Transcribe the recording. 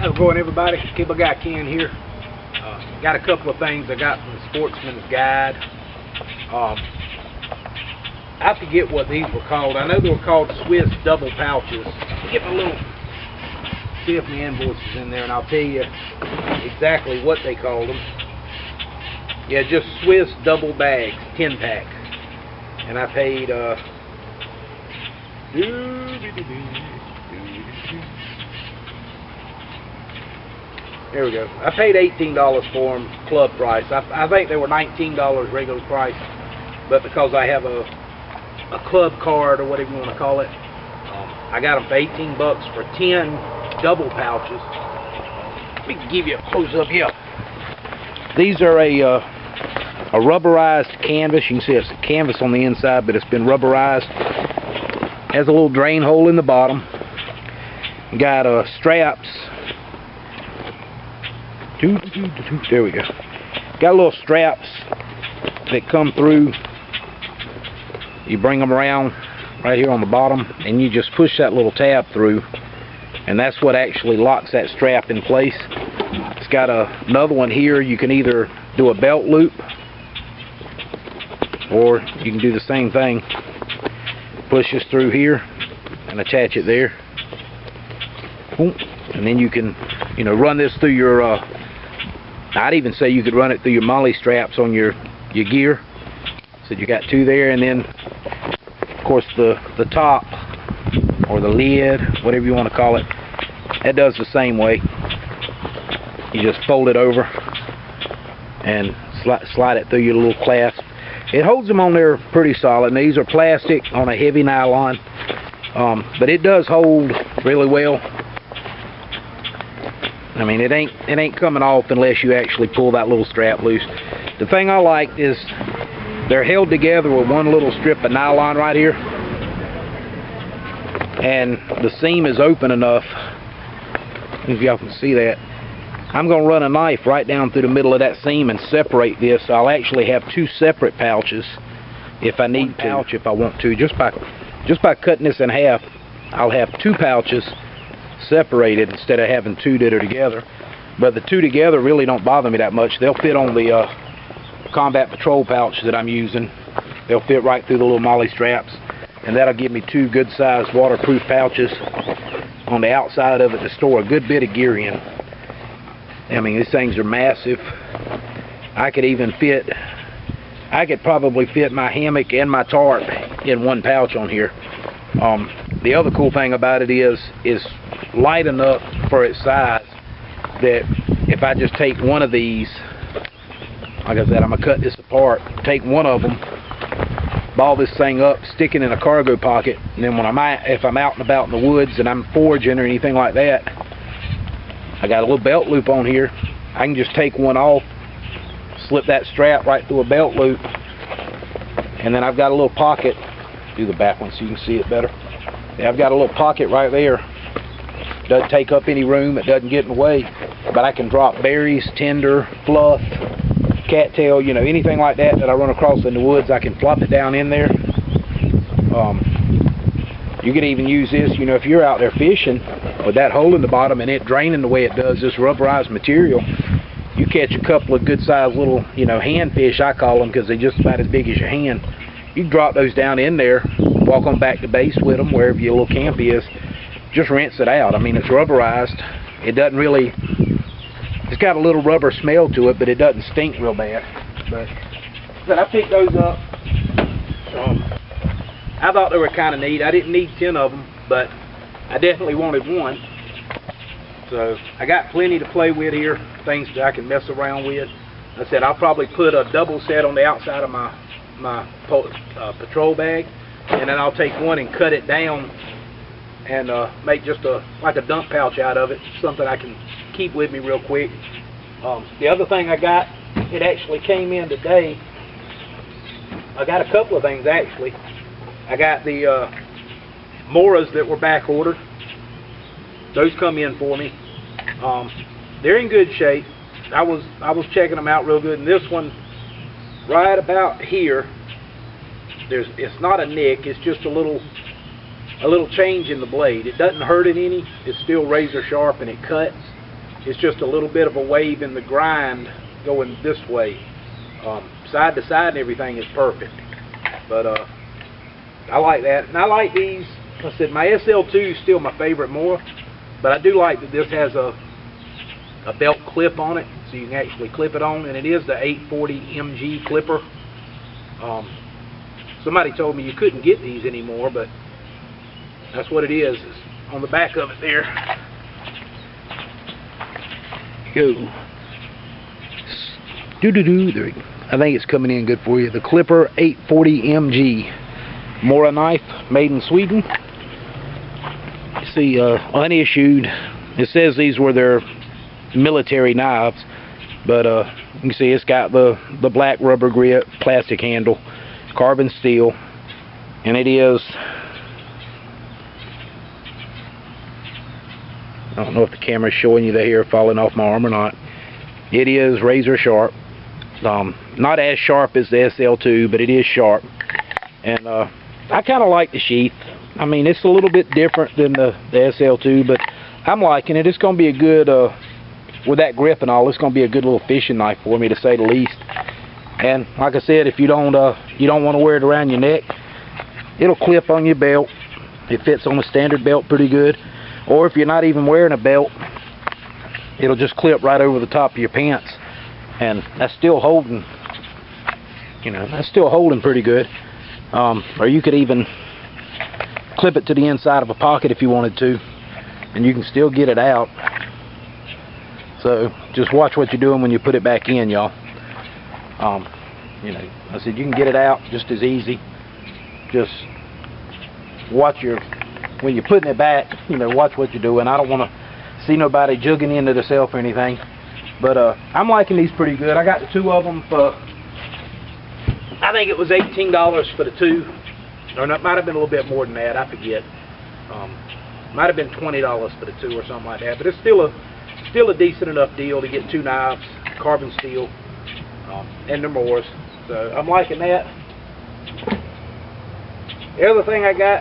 How's it going, everybody? Cable Guy Ken here. Got a couple of things I got from the Sportsman's Guide. I forget what these were called. I know they were called Swiss double pouches. Get my little, see if my invoice is in there, and I'll tell you exactly what they called them. Yeah, just Swiss double bags, 10-pack, and I paid there we go. I paid $18 for them, club price. I think they were $19 regular price, but because I have a club card or whatever you want to call it, I got them for 18 bucks for 10 double pouches. Let me give you a close up here. These are a rubberized canvas. You can see it's canvas on the inside, but it's been rubberized. Has a little drain hole in the bottom. Got straps. There we go. Got little straps that come through. You bring them around right here on the bottom, and you just push that little tab through, and that's what actually locks that strap in place. It's got another one here. You can either do a belt loop, or you can do the same thing. Push this through here and attach it there, and then you can, run this through your. I'd even say you could run it through your molly straps on your gear. So you got two there, and then of course the top or the lid, whatever you want to call it, that does the same way. You just fold it over and slide it through your little clasp. It holds them on there pretty solid. And these are plastic on a heavy nylon, but it does hold really well. I mean, it ain't coming off unless you actually pull that little strap loose. The thing I like is they're held together with one little strip of nylon right here, and the seam is open enough. If y'all can see that, I'm going to run a knife right down through the middle of that seam and separate this. I'll actually have two separate pouches if I need to. If I want to, just by cutting this in half, I'll have two pouches separated instead of having two that are together. But the two together really don't bother me that much. They'll fit on the combat patrol pouch that I'm using. They'll fit right through the little molly straps, and that'll give me two good sized waterproof pouches on the outside of it to store a good bit of gear in. I mean, these things are massive. I could probably fit my hammock and my tarp in one pouch on here. The other cool thing about it is light enough for its size that if I just take one of these, like I said, I'm gonna cut this apart, take one of them, ball this thing up, stick it in a cargo pocket, and then if I'm out and about in the woods and I'm foraging or anything like that, I got a little belt loop on here. I can just take one off, slip that strap right through a belt loop, and then I've got a little pocket. Do the back one so you can see it better. Yeah, I've got a little pocket right there. Doesn't take up any room, it doesn't get in the way, but I can drop berries, tinder, fluff, cattail, anything like that I run across in the woods. I can plop it down in there. You can even use this, if you're out there fishing with that hole in the bottom and it draining the way it does, this rubberized material, you catch a couple of good sized little, hand fish, I call them, because they're just about as big as your hand. You can drop those down in there, walk on back to base with them, wherever your little camp is. Just rinse it out. I mean, it's rubberized. It doesn't really, it's got a little rubber smell to it, but it doesn't stink real bad. But I picked those up. I thought they were kind of neat. I didn't need 10 of them, but I definitely wanted one. So I got plenty to play with here, things that I can mess around with. I said I'll probably put a double set on the outside of my patrol bag, and then I'll take one and cut it down and make just like a dump pouch out of it, something I can keep with me real quick. The other thing I got, it actually came in today. I got a couple of things actually. I got the Moras that were back ordered. Those come in for me. They're in good shape. I was checking them out real good, and this one right about here, it's not a nick, it's just a little change in the blade. It doesn't hurt it any. It's still razor sharp and it cuts. It's just a little bit of a wave in the grind going this way. Side to side and everything is perfect. But I like that. And I like these. Like I said, my SL2 is still my favorite more. But I do like that this has a belt clip on it, so you can actually clip it on. And it is the 840 MG clipper. Somebody told me you couldn't get these anymore, but that's what it is. It's on the back of it there. Go. There we go. I think it's coming in good for you. The Clipper 840 MG. Mora knife, made in Sweden. You see, unissued. It says these were their military knives, but you can see it's got the black rubber grip, plastic handle, carbon steel, and it is, I don't know if the camera's showing you the hair falling off my arm or not. It is razor sharp. Not as sharp as the SL2, but it is sharp. And I kind of like the sheath. I mean, it's a little bit different than the SL2, but I'm liking it. It's going to be a good, with that grip and all, it's going to be a good little fishing knife for me, to say the least. And like I said, if you don't want to wear it around your neck, it'll clip on your belt. It fits on a standard belt pretty good. Or if you're not even wearing a belt, it'll just clip right over the top of your pants. And that's still holding, you know, that's still holding pretty good. Or you could even clip it to the inside of a pocket if you wanted to, and you can still get it out. So just watch what you're doing when you put it back in, y'all. You know, I said you can get it out just as easy. Just watch when you're putting it back, you know, watch what you're doing. I don't want to see nobody jugging into themselves or anything. But I'm liking these pretty good. I got the two of them for, I think it was $18 for the two. Or it might have been a little bit more than that, I forget. Might have been $20 for the two or something like that. But it's still a decent enough deal to get two knives, carbon steel, and they're Moors. So I'm liking that. The other thing I got